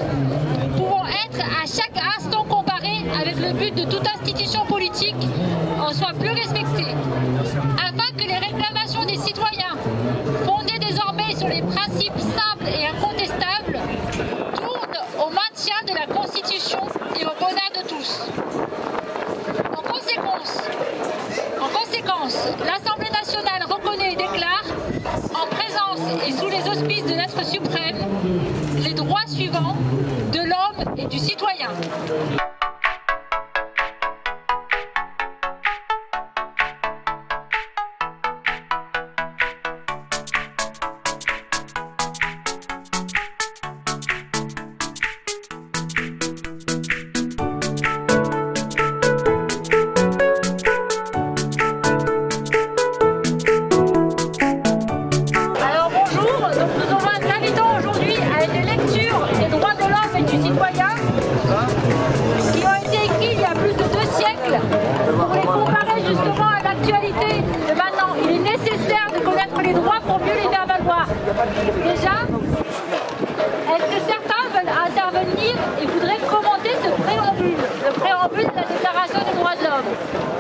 objectifs pouvant être à chaque instant comparés avec le but de toute institution politique en soit plus respecté, afin que les réclamations des citoyens, fondées désormais sur les principes simples et incontestables, tournent au maintien de la Constitution et au bonheur de tous. En conséquence, l'Assemblée nationale reconnaît et déclare, en présence et sous les auspices de l'être suprême, les droits suivants de l'homme et du citoyen. Pour les comparer justement à l'actualité de maintenant, il est nécessaire de connaître les droits pour mieux les faire valoir. Déjà, est-ce que certains veulent intervenir et voudraient commenter ce préambule, le préambule de la Déclaration des droits de l'homme?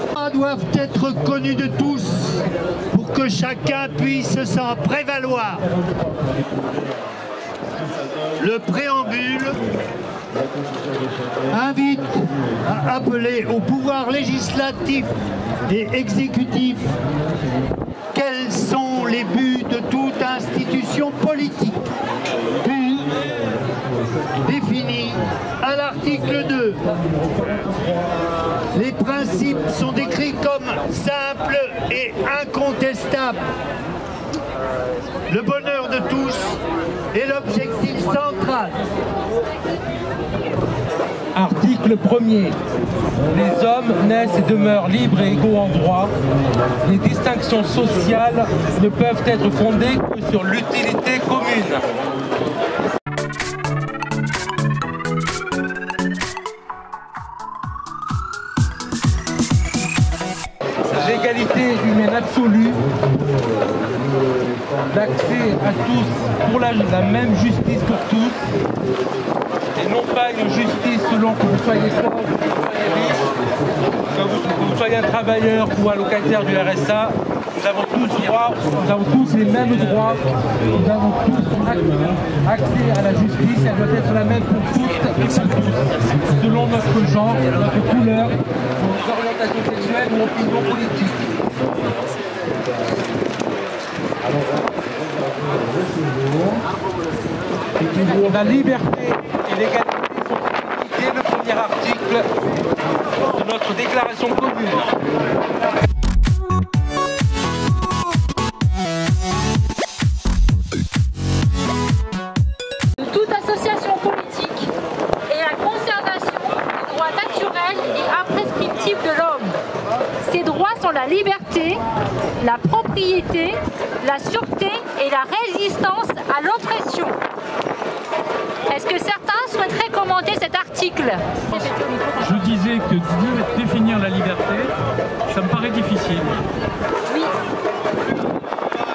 Les droits doivent être connus de tous pour que chacun puisse s'en prévaloir. Le préambule invite à appeler au pouvoir législatif et exécutif quels sont les buts de toute institution politique, puis définis à l'article 2. Les principes sont décrits comme simples et incontestables. Le bonheur de tous est l'objectif central. Article 1er. Les hommes naissent et demeurent libres et égaux en droit. Les distinctions sociales ne peuvent être fondées que sur l'utilité commune. L'égalité humaine absolue, l'accès à tous pour la même justice pour tous, et non pas une justice selon que vous soyez pauvre, que vous soyez riche, que vous soyez un travailleur ou un locataire du RSA. Nous avons tous droit, nous avons tous les mêmes droits, nous avons tous accès à la justice, elle doit être la même pour toutes et pour tous, selon notre genre, notre couleur, nos orientations sexuelles ou opinions politiques. La liberté et l'égalité sont indiquées le premier article de notre déclaration commune. De toute association politique et la conservation des droits naturels et imprescriptibles de l'homme. Ces droits sont la liberté, la propriété, la sûreté et la résistance à l'oppression. Est-ce que certains souhaiteraient commenter cet article? Je disais que définir la liberté, ça me paraît difficile. Oui.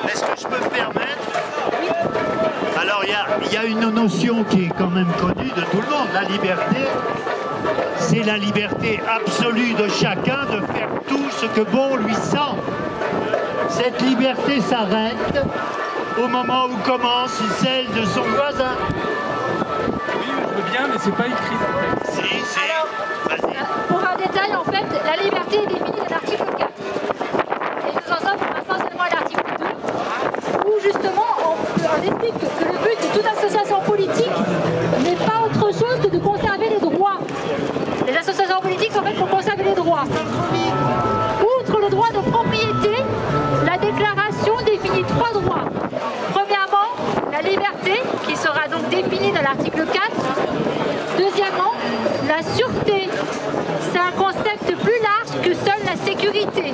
Est-ce que je peux me permettre? Oui. Alors il y a une notion qui est quand même connue de tout le monde. La liberté, c'est la liberté absolue de chacun de faire tout ce que bon lui semble. Cette liberté s'arrête au moment où commence celle de son voisin. Oui, je veux bien, mais c'est pas écrit dans le texte. Si, Alors, vas-y. pour un détail, en fait, la liberté est définie dans l'article 4. Et nous en sommes essentiellement à l'article 2, où justement on explique que le but de toute association politique n'est pas autre chose que de conserver les droits. Les associations politiques sont faites pour conserver les droits. Outre le droit de propriété, la déclaration définit 3 droits. Premièrement, la liberté, qui sera donc définie dans l'article 4. Deuxièmement, la sûreté. C'est un concept plus large que seule la sécurité.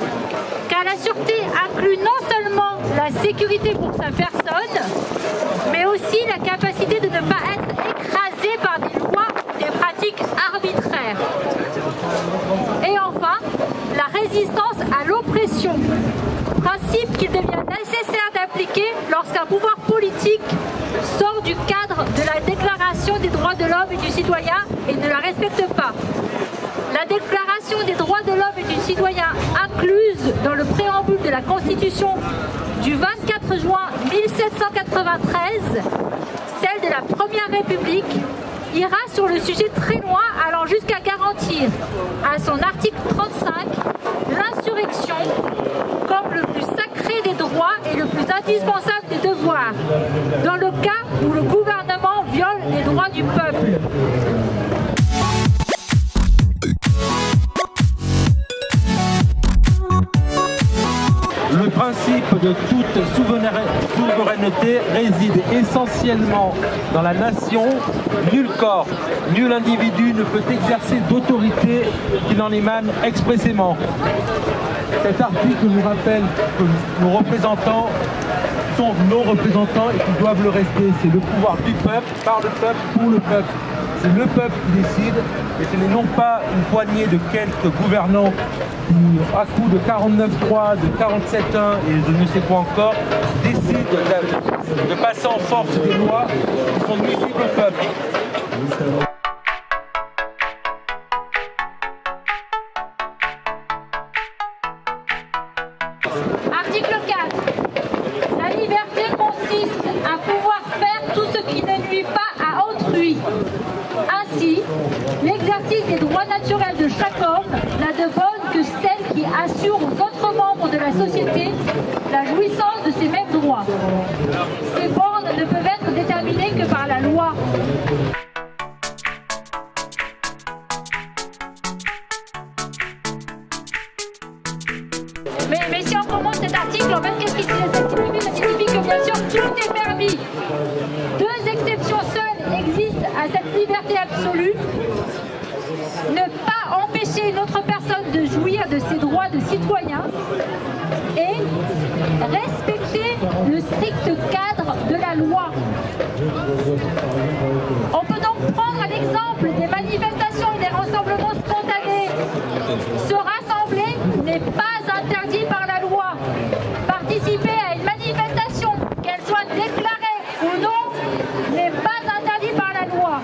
Car la sûreté inclut non seulement la sécurité pour sa personne, mais aussi la capacité de ne pas être écrasé par des lois ou des pratiques arbitraires. Et enfin, la résistance à l'oppression. Principe qu'il devient nécessaire d'appliquer lorsqu'un pouvoir politique sort du cadre cadre de la Déclaration des droits de l'homme et du citoyen et ne la respecte pas. La Déclaration des droits de l'homme et du citoyen incluse dans le préambule de la Constitution du 24 juin 1793, celle de la Première République, ira sur le sujet très loin, allant jusqu'à garantir à son article 35 l'insurrection comme le plus sacré des droits et le plus indispensable des devoirs, dans le cas où le gouvernement viole les droits du peuple. Le principe de toute souveraineté réside essentiellement dans la nation. Nul corps, nul individu ne peut exercer d'autorité qui n'en émane expressément. Cet article nous rappelle que nos représentants sont nos représentants et qu'ils doivent le rester. C'est le pouvoir du peuple, par le peuple, pour le peuple. C'est le peuple qui décide et ce n'est non pas une poignée de quelques gouvernants qui, à coup de 49.3, de 47.1 et de ne sais quoi encore, décident de passer en force des lois qui sont nuisibles au peuple. Article 4. La liberté consiste à pouvoir faire tout ce qui ne nuit pas à autrui. Ainsi, l'exercice des droits naturels de chaque homme n'a de bonne que celle qui assure aux autres membres de la société la jouissance de ces mêmes droits. Ces bornes ne peuvent être déterminées que par la loi. Mais si on commence cet article, en fait, qu'est-ce qui signifie? Ça signifie que bien sûr tout est permis. Deux exceptions seules existent à cette liberté absolue. Ne pas empêcher une autre personne de jouir de ses droits de citoyen et respecter le strict cadre de la loi. On peut donc prendre l'exemple des manifestations et des rassemblements spontanés. Se rassembler n'est pas interdit par la loi. Participer à une manifestation, qu'elle soit déclarée ou non, n'est pas interdit par la loi.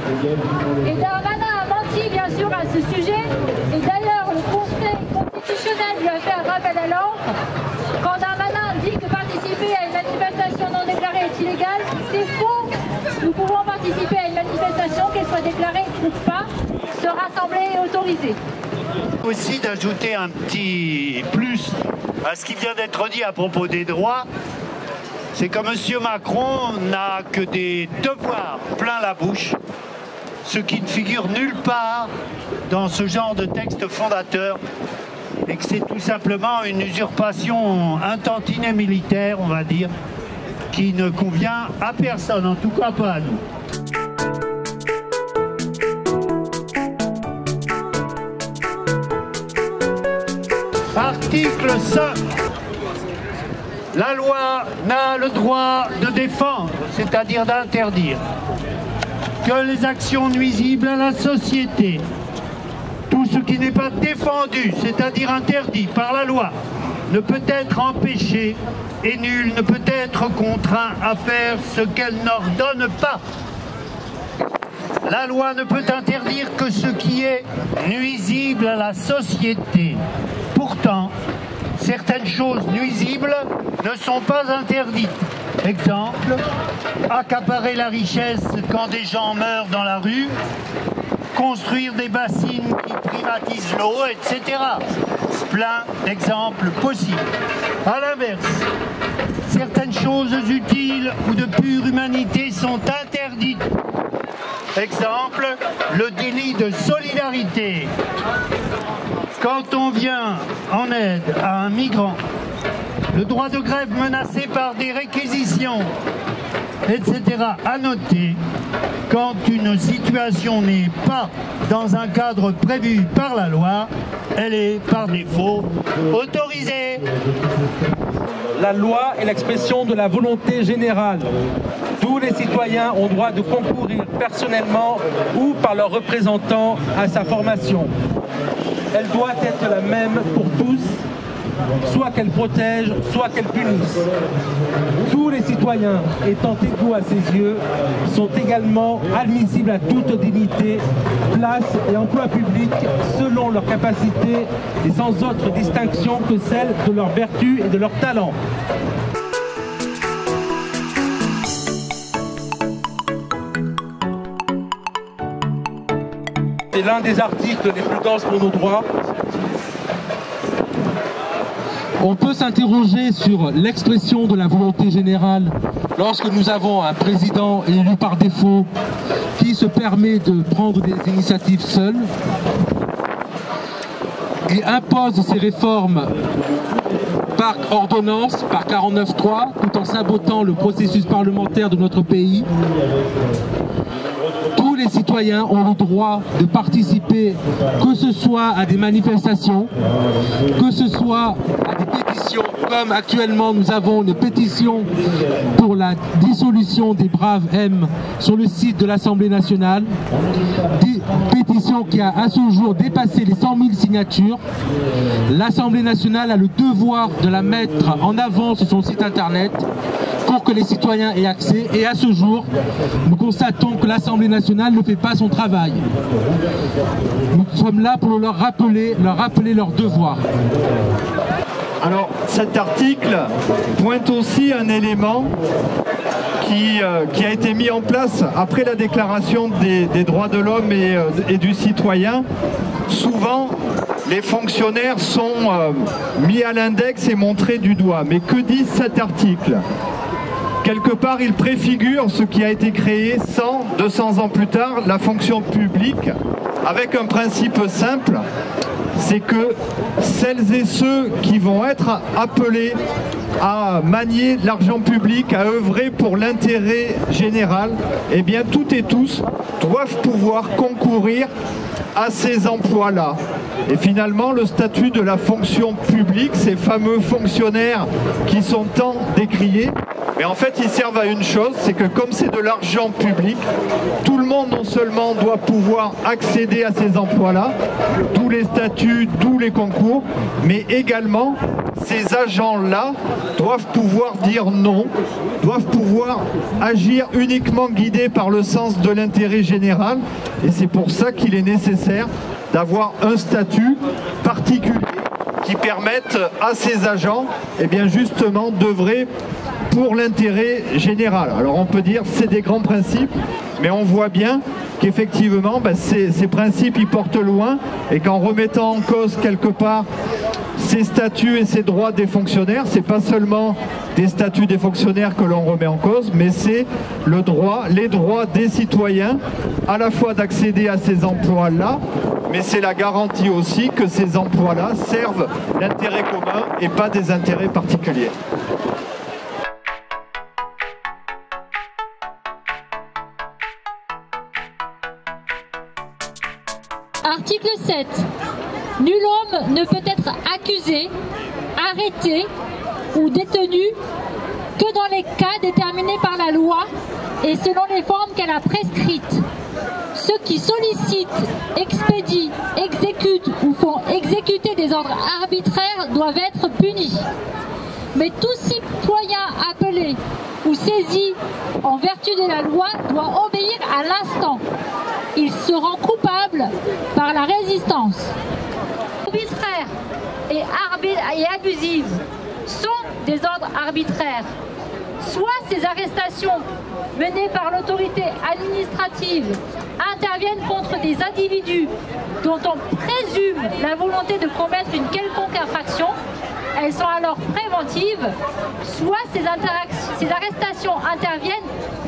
Et Darmanin a menti bien sûr à ce sujet. Et d'ailleurs, le Conseil constitutionnel lui a fait un rappel à l'ordre. Quand Darmanin dit que participer à une manifestation non déclarée est illégal, c'est faux. Nous pouvons participer à une manifestation, qu'elle soit déclarée ou pas. Se rassembler est autorisé. Aussi d'ajouter un petit plus à ce qui vient d'être dit à propos des droits, c'est que M. Macron n'a que des devoirs plein la bouche, ce qui ne figure nulle part dans ce genre de texte fondateur, et que c'est tout simplement une usurpation, un tantinet militaire, on va dire, qui ne convient à personne, en tout cas pas à nous. Article 5. La loi n'a le droit de défendre, c'est-à-dire d'interdire, que les actions nuisibles à la société. Tout ce qui n'est pas défendu, c'est-à-dire interdit par la loi, ne peut être empêché et nul ne peut être contraint à faire ce qu'elle n'ordonne pas. La loi ne peut interdire que ce qui est nuisible à la société. Pourtant, certaines choses nuisibles ne sont pas interdites. Exemple, accaparer la richesse quand des gens meurent dans la rue, construire des bassines qui privatisent l'eau, etc. Plein d'exemples possibles. À l'inverse, certaines choses utiles ou de pure humanité sont interdites. Exemple, le délit de solidarité. Quand on vient en aide à un migrant, le droit de grève menacé par des réquisitions, etc. À noter, quand une situation n'est pas dans un cadre prévu par la loi, elle est par défaut autorisée. La loi est l'expression de la volonté générale. Tous les citoyens ont droit de concourir personnellement ou par leurs représentants à sa formation. Elle doit être la même pour tous soit qu'elle protège, soit qu'elle punisse. Tous les citoyens étant égaux à ses yeux sont également admissibles à toute dignité, place et emploi public selon leur capacité et sans autre distinction que celle de leur vertu et de leur talent. C'est l'un des articles les plus denses pour nos droits. On peut s'interroger sur l'expression de la volonté générale lorsque nous avons un président élu par défaut qui se permet de prendre des initiatives seul et impose ses réformes par ordonnance, par 49.3, tout en sabotant le processus parlementaire de notre pays. Tous les citoyens ont le droit de participer, que ce soit à des manifestations, que ce soit à des pétitions, comme actuellement nous avons une pétition pour la dissolution des Braves M sur le site de l'Assemblée nationale, pétition qui a à ce jour dépassé les 100 000 signatures. L'Assemblée nationale a le devoir de la mettre en avant sur son site internet pour que les citoyens aient accès, et à ce jour, nous constatons que l'Assemblée nationale ne fait pas son travail. Nous sommes là pour leur rappeler leur devoir. Alors, cet article pointe aussi un élément qui a été mis en place après la déclaration des droits de l'homme et du citoyen. Souvent, les fonctionnaires sont mis à l'index et montrés du doigt. Mais que dit cet article ? Quelque part, il préfigure ce qui a été créé 200 ans plus tard, la fonction publique, avec un principe simple, c'est que celles et ceux qui vont être appelés à manier l'argent public, à œuvrer pour l'intérêt général, eh bien toutes et tous doivent pouvoir concourir à ces emplois-là. Et finalement, le statut de la fonction publique, ces fameux fonctionnaires qui sont tant décriés, mais en fait ils servent à une chose, c'est que comme c'est de l'argent public, tout le monde non seulement doit pouvoir accéder à ces emplois-là, tous les statuts, tous les concours, mais également ces agents-là doivent pouvoir dire non, doivent pouvoir agir uniquement guidés par le sens de l'intérêt général, et c'est pour ça qu'il est nécessaire d'avoir un statut particulier qui permette à ces agents, eh bien justement, d'œuvrer pour l'intérêt général. Alors on peut dire c'est des grands principes, mais on voit bien qu'effectivement ces principes ils portent loin, et qu'en remettant en cause quelque part ces statuts et ces droits des fonctionnaires, c'est pas seulement des statuts des fonctionnaires que l'on remet en cause, mais c'est les droits des citoyens à la fois d'accéder à ces emplois-là, mais c'est la garantie aussi que ces emplois-là servent l'intérêt commun et pas des intérêts particuliers. Article 7. Nul homme ne peut être accusé, arrêté ou détenu que dans les cas déterminés par la loi et selon les formes qu'elle a prescrites. Ceux qui sollicitent, expédient, exécutent ou font exécuter des ordres arbitraires doivent être punis. Mais tout citoyen appelé ou saisi en vertu de la loi doit obéir à l'instant. Il se rend coupable par la résistance. Arbitraires et abusives sont des ordres arbitraires. Soit ces arrestations menées par l'autorité administrative interviennent contre des individus dont on présume la volonté de commettre une quelconque infraction, elles sont alors préventives, soit ces arrestations interviennent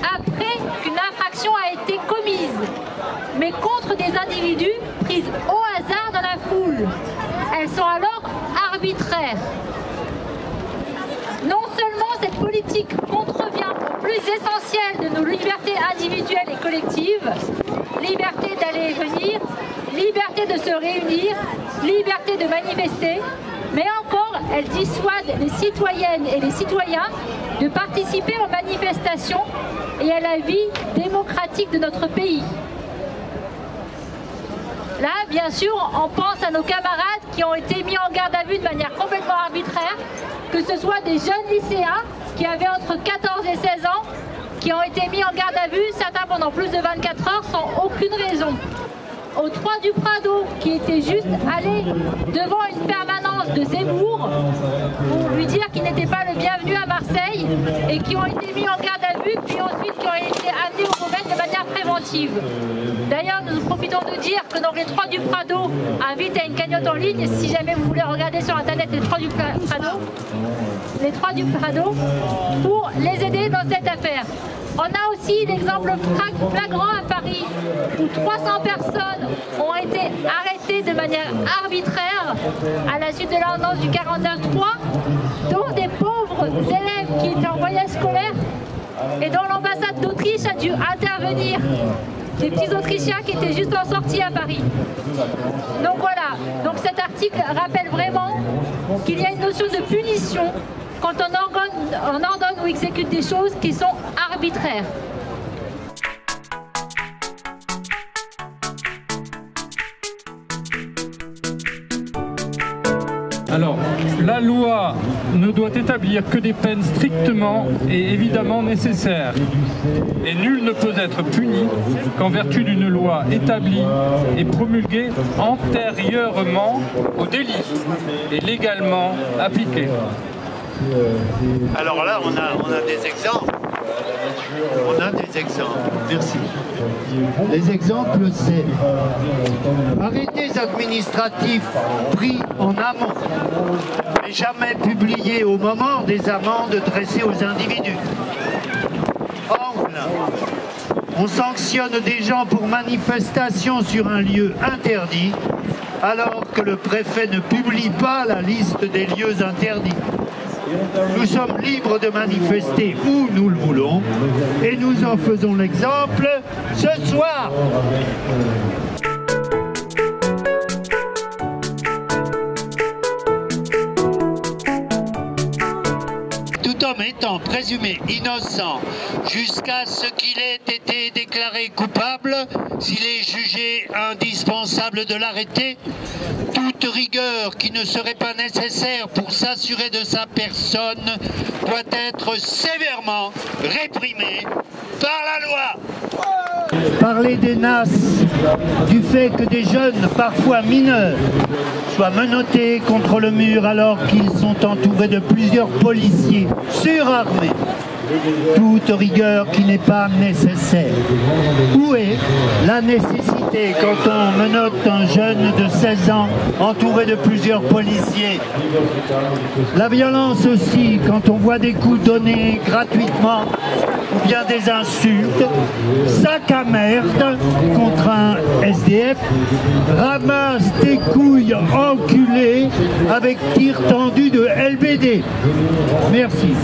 après qu'une infraction a été commise, mais contre des individus pris au hasard dans la foule. Elles sont alors arbitraires. Non seulement cette politique contrevient au plus essentiel de nos libertés individuelles et collectives, liberté d'aller et venir, liberté de se réunir, liberté de manifester, mais encore elle dissuade les citoyennes et les citoyens de participer aux manifestations et à la vie démocratique de notre pays. Là, bien sûr, on pense à nos camarades qui ont été mis en garde à vue vue de manière complètement arbitraire, que ce soit des jeunes lycéens qui avaient entre 14 et 16 ans, qui ont été mis en garde à vue, certains pendant plus de 24 heures sans aucune raison. Aux 3 du Prado, qui étaient juste allés devant une permanence de Zemmour pour lui dire qu'il n'était pas le bienvenu à Marseille et qui ont été mis en garde à vue, puis ensuite qui ont été amenés au remède de manière préventive. D'ailleurs, nous profitons de dire que donc les 3 du Prado invitent à une cagnotte en ligne, si jamais vous voulez regarder sur internet les 3 du Prado, pour les aider dans cette affaire. On a aussi l'exemple flagrant à Paris où 300 personnes ont été arrêtées de manière arbitraire à la suite de l'ordonnance du 49.3, dont des pauvres élèves qui étaient en voyage scolaire et dont l'ambassade d'Autriche a dû intervenir. Des petits Autrichiens qui étaient juste en sortie à Paris. Donc voilà, donc cet article rappelle vraiment qu'il y a une notion de punition quand on ordonne ou exécute des choses qui sont arbitraires. Alors, la loi ne doit établir que des peines strictement et évidemment nécessaires. Et nul ne peut être puni qu'en vertu d'une loi établie et promulguée antérieurement au délit et légalement appliquée. Alors là, on a des exemples. On a des exemples. Merci. Les exemples, c'est arrêtés administratifs pris en amont, mais jamais publiés au moment des amendes dressées aux individus. Angle. On sanctionne des gens pour manifestation sur un lieu interdit, alors que le préfet ne publie pas la liste des lieux interdits. Nous sommes libres de manifester où nous le voulons et nous en faisons l'exemple ce soir. Tout homme étant présumé innocent jusqu'à ce qu'il ait été déclaré coupable, s'il est jugé indispensable de l'arrêter, toute rigueur qui ne serait pas nécessaire pour s'assurer de sa personne doit être sévèrement réprimée par la loi. Parler des NAS, du fait que des jeunes, parfois mineurs, soient menottés contre le mur alors qu'ils sont entourés de plusieurs policiers surarmés. Toute rigueur qui n'est pas nécessaire. Où est la nécessité quand on menotte un jeune de 16 ans entouré de plusieurs policiers? La violence aussi quand on voit des coups donnés gratuitement ou bien des insultes, sac à merde contre un SDF, ramasse tes couilles enculées avec tir tendu de LBD. Merci.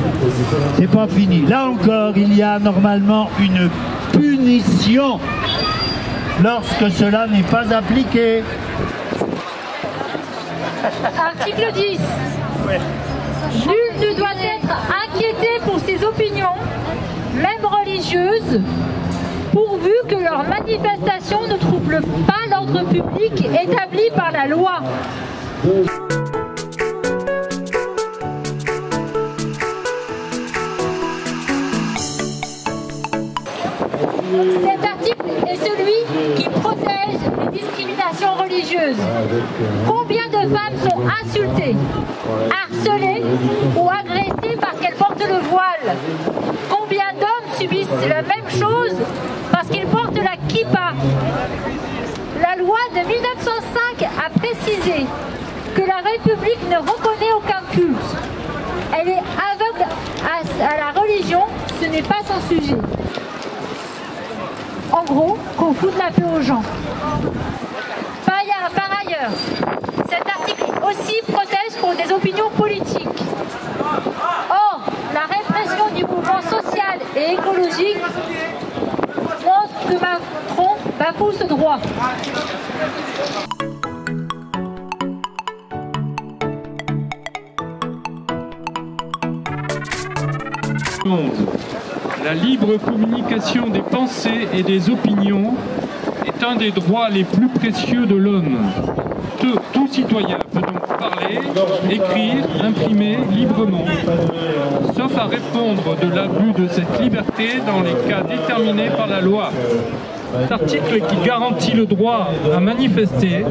C'est pas fini. Là encore, il y a normalement une punition lorsque cela n'est pas appliqué. Article 10. Nul ne doit être inquiété pour ses opinions, même religieuses, pourvu que leur manifestation ne trouble pas l'ordre public établi par la loi. Cet article est celui qui protège les discriminations religieuses. Combien de femmes sont insultées, harcelées ou agressées parce qu'elles portent le voile? Combien d'hommes subissent la même chose parce qu'ils portent la kippa? La loi de 1905 a précisé que la République ne reconnaît aucun culte. Elle est aveugle à la religion, ce n'est pas son sujet. En gros, qu'on foute la paix aux gens. Par ailleurs, cet article aussi protège pour des opinions politiques. Or, la répression du mouvement social et écologique montre que Macron bafoue ce droit. La libre communication des pensées et des opinions est un des droits les plus précieux de l'homme. Tout citoyen peut donc parler, écrire, imprimer librement, sauf à répondre de l'abus de cette liberté dans les cas déterminés par la loi. Cet article qui garantit le droit à manifester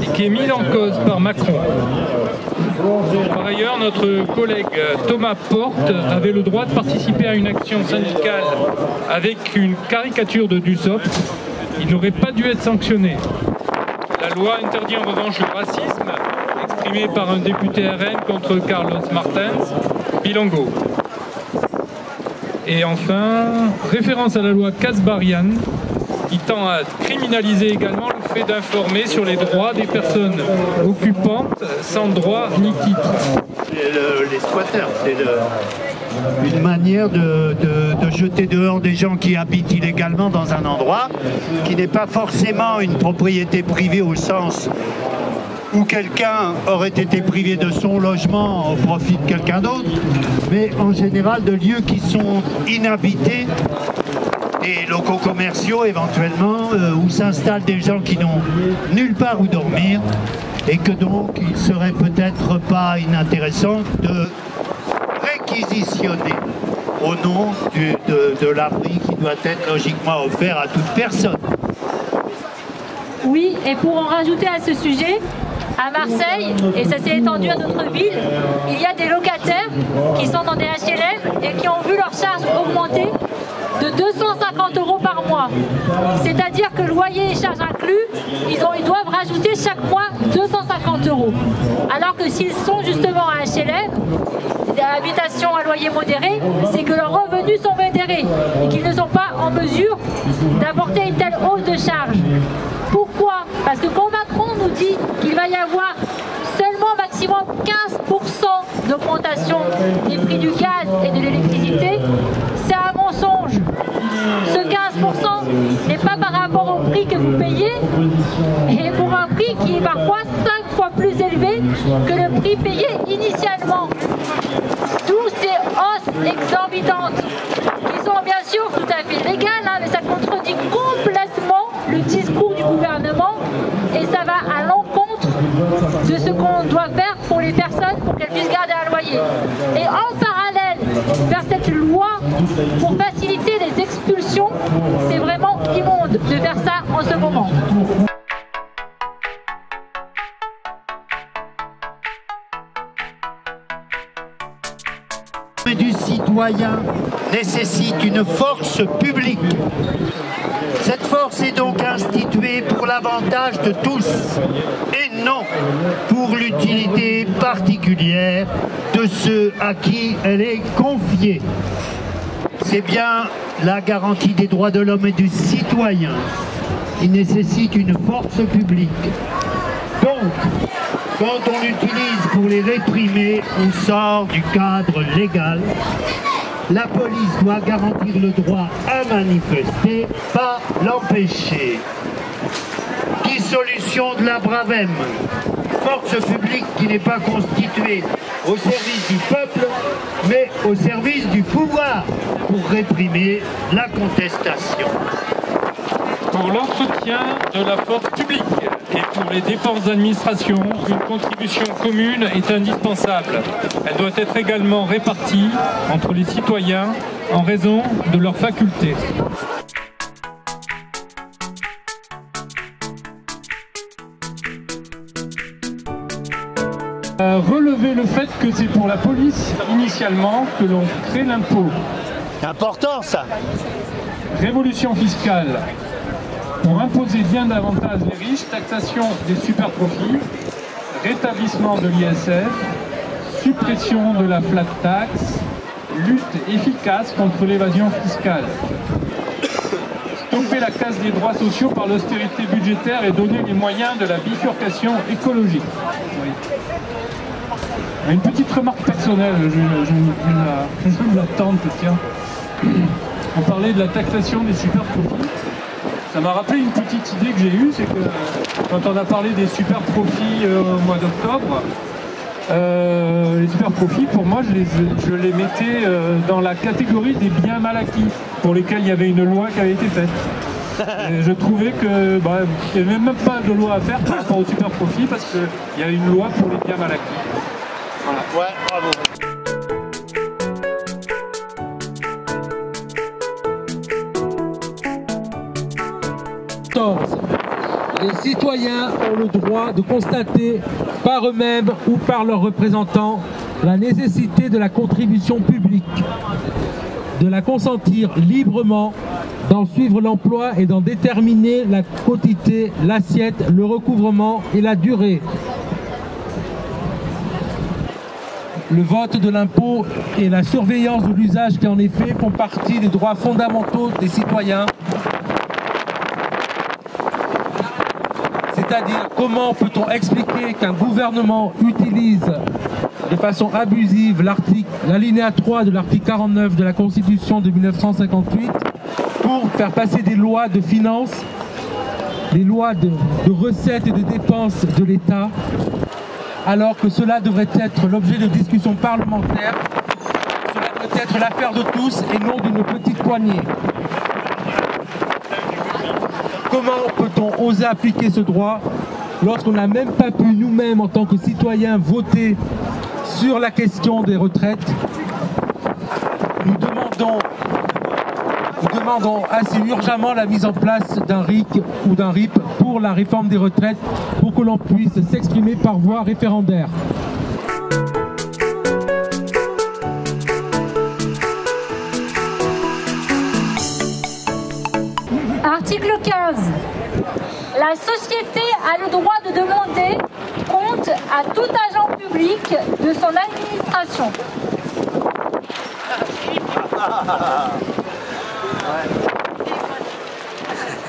et qui est mis en cause par Macron. Par ailleurs, notre collègue Thomas Porte avait le droit de participer à une action syndicale avec une caricature de Dussopt. Il n'aurait pas dû être sanctionné. La loi interdit en revanche le racisme, exprimé par un député RN contre Carlos Martins, Bilongo. Et enfin, référence à la loi Kasbarian, qui tend à criminaliser également le fait d'informer sur les droits des personnes occupantes sans droit ni titre. Les squatteurs, c'est une manière de jeter dehors des gens qui habitent illégalement dans un endroit qui n'est pas forcément une propriété privée au sens où quelqu'un aurait été privé de son logement au profit de quelqu'un d'autre, mais en général de lieux qui sont inhabités, des locaux commerciaux éventuellement, où s'installent des gens qui n'ont nulle part où dormir, et que donc il serait peut-être pas inintéressant de réquisitionner au nom de l'abri qui doit être logiquement offert à toute personne. Oui, et pour en rajouter à ce sujet, à Marseille, et ça s'est étendu à d'autres villes, il y a des locataires qui sont dans des HLM et qui ont vu leur charge augmenter de 250 € par mois. C'est-à-dire que loyer et charges inclus, ils doivent rajouter chaque mois 250 €. Alors que s'ils sont justement à HLM, habitation à loyer modéré, c'est que leurs revenus sont modérés et qu'ils ne sont pas en mesure d'apporter une telle hausse de charges. Pourquoi? Parce que quand Macron nous dit qu'il va y avoir seulement maximum 15% d'augmentation des prix du gaz et de l'électricité, c'est un mensonge. Ce 15% n'est pas par rapport au prix que vous payez, et pour un prix qui est parfois 5 fois plus élevé que le prix payé initialement. D'où ces hausses exorbitantes, qui sont bien sûr tout à fait légales, mais ça contredit complètement le discours du gouvernement, et ça va à l'encontre de ce qu'on doit faire pour les personnes pour qu'elles puissent garder un loyer. Et en parallèle, faire cette loi pour faciliter les expulsions, c'est vraiment immonde de faire ça en ce moment. Du citoyen nécessite une force publique. Cette force est donc instituée pour l'avantage de tous et non pour l'utilité particulière de ceux à qui elle est confiée. C'est bien la garantie des droits de l'homme et du citoyen qui nécessite une force publique. Donc, quand on l'utilise pour les réprimer, on sort du cadre légal. La police doit garantir le droit à manifester, pas l'empêcher. Dissolution de la Bravem, force publique qui n'est pas constituée au service du peuple, mais au service du pouvoir pour réprimer la contestation. Pour l'entretien de la force publique et pour les dépenses d'administration, une contribution commune est indispensable. Elle doit être également répartie entre les citoyens en raison de leurs facultés. Relever le fait que c'est pour la police, initialement, que l'on crée l'impôt. C'est important ça. Révolution fiscale. Pour imposer bien davantage les riches, taxation des super-profits, rétablissement de l'ISF, suppression de la flat tax, lutte efficace contre l'évasion fiscale. Stopper la casse des droits sociaux par l'austérité budgétaire et donner les moyens de la bifurcation écologique. Oui. Une petite remarque personnelle, je la tente, tiens. On parlait de la taxation des super-profits. Ça m'a rappelé une petite idée que j'ai eue, c'est que quand on a parlé des super profits au mois d'octobre, les super profits, pour moi, je les mettais dans la catégorie des biens mal acquis, pour lesquels il y avait une loi qui avait été faite. Et je trouvais que il n'y avait même pas de loi à faire par rapport au super profit parce qu'il y a une loi pour les biens mal acquis. Voilà. Ouais, bravo. Les citoyens ont le droit de constater par eux-mêmes ou par leurs représentants la nécessité de la contribution publique, de la consentir librement, d'en suivre l'emploi et d'en déterminer la quantité, l'assiette, le recouvrement et la durée. Le vote de l'impôt et la surveillance de l'usage qui en est fait font partie des droits fondamentaux des citoyens. C'est-à-dire, comment peut-on expliquer qu'un gouvernement utilise de façon abusive l'alinéa 3 de l'article 49 de la Constitution de 1958 pour faire passer des lois de finances, des lois de recettes et de dépenses de l'État, alors que cela devrait être l'objet de discussions parlementaires, cela devrait être l'affaire de tous et non d'une petite poignée. Comment peut-on oser appliquer ce droit lorsqu'on n'a même pas pu nous-mêmes en tant que citoyens voter sur la question des retraites? Nous demandons assez urgemment la mise en place d'un RIC ou d'un RIP pour la réforme des retraites pour que l'on puisse s'exprimer par voie référendaire. Article 15. La société a le droit de demander compte à tout agent public de son administration.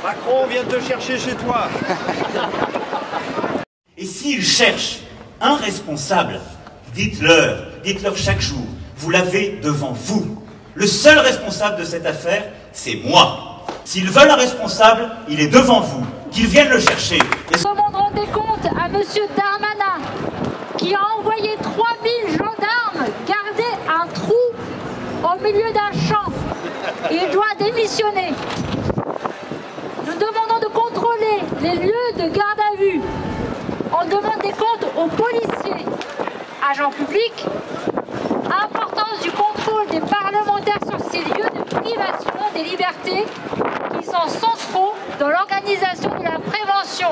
Macron vient te chercher chez toi. Et s'ils cherchent un responsable, dites-leur chaque jour, vous l'avez devant vous. Le seul responsable de cette affaire, c'est moi. S'ils veulent un responsable, il est devant vous. Qu'ils viennent le chercher. Nous demanderons des comptes à M. Darmanin, qui a envoyé 3000 gendarmes garder un trou au milieu d'un champ. Il doit démissionner. Nous demandons de contrôler les lieux de garde à vue. On demande des comptes aux policiers, agents publics. Importance du contrôle des parlementaires sur ces lieux de privation des libertés qui sont centraux dans l'organisation de la prévention.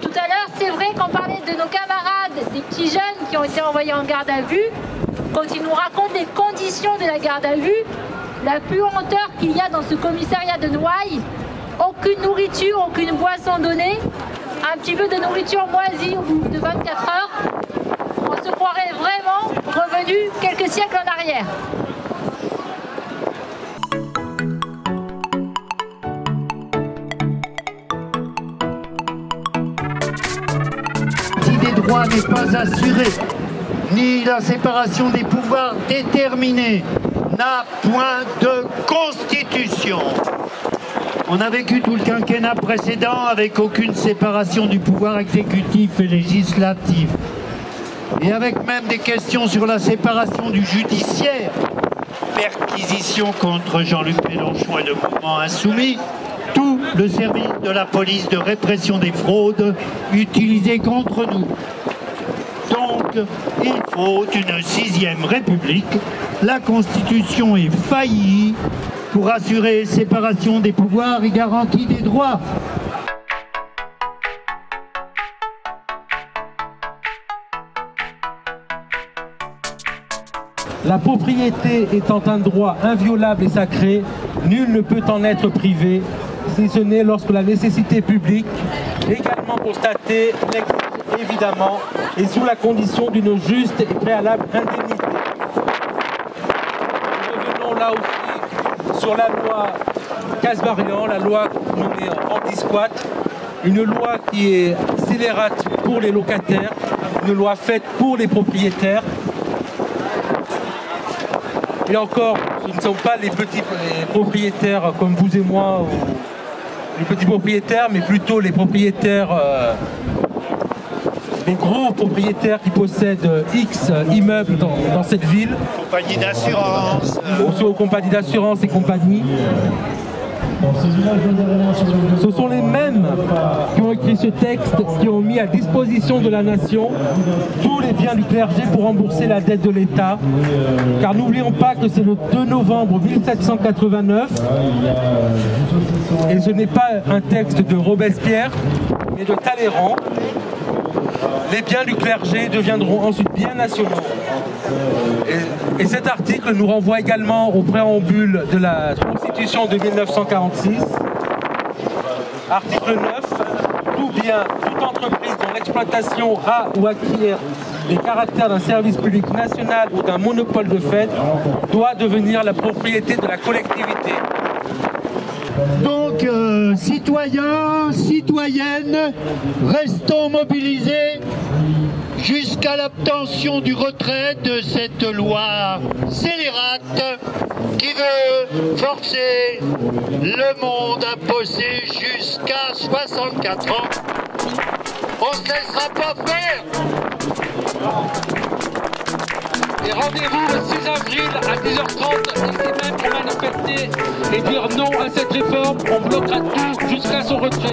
Tout à l'heure, c'est vrai qu'on parlait de nos camarades, des petits jeunes qui ont été envoyés en garde à vue. Quand ils nous racontent les conditions de la garde à vue, la puanteur qu'il y a dans ce commissariat de Noailles, aucune nourriture, aucune boisson donnée, un petit peu de nourriture moisie au bout de 24 heures, on se croirait vraiment revenu quelques siècles en arrière. Si des droits n'est pas assuré, ni la séparation des pouvoirs déterminée, n'a point de constitution. On a vécu tout le quinquennat précédent avec aucune séparation du pouvoir exécutif et législatif. Et avec même des questions sur la séparation du judiciaire, perquisition contre Jean-Luc Mélenchon et le mouvement insoumis, tout le service de la police de répression des fraudes utilisé contre nous. Donc, il faut une 6e République. La Constitution est faillie pour assurer séparation des pouvoirs et garantie des droits. La propriété étant un droit inviolable et sacré, nul ne peut en être privé, si ce n'est lorsque la nécessité publique, légalement constatée, l'exige évidemment, et sous la condition d'une juste et préalable indemnité. Nous revenons là aussi sur la loi Kasbarian, la loi nommée anti-squat, une loi qui est scélérate pour les locataires, une loi faite pour les propriétaires. Et encore, ce ne sont pas les petits propriétaires comme vous et moi, ou les petits propriétaires, mais plutôt les propriétaires, les gros propriétaires qui possèdent X immeubles dans cette ville. Compagnie d'assurance. Aux compagnies d'assurance et compagnie. Ce sont les mêmes qui ont écrit ce texte, qui ont mis à disposition de la nation tous les biens du clergé pour rembourser la dette de l'État. Car n'oublions pas que c'est le 2 novembre 1789 et ce n'est pas un texte de Robespierre, mais de Talleyrand. Les biens du clergé deviendront ensuite biens nationaux. Et cet article nous renvoie également au préambule de la Constitution de 1946. Article 9. Tout bien, toute entreprise dont l'exploitation a ou acquiert les caractères d'un service public national ou d'un monopole de fait doit devenir la propriété de la collectivité. Donc, citoyens, citoyennes, restons mobilisés jusqu'à l'obtention du retrait de cette loi scélérate qui veut forcer le monde à bosser jusqu'à 64 ans. On ne se laissera pas faire. Et rendez-vous le 6 avril à 10h30, ici même pour manifester et dire non à cette réforme. On bloquera tout jusqu'à son retrait.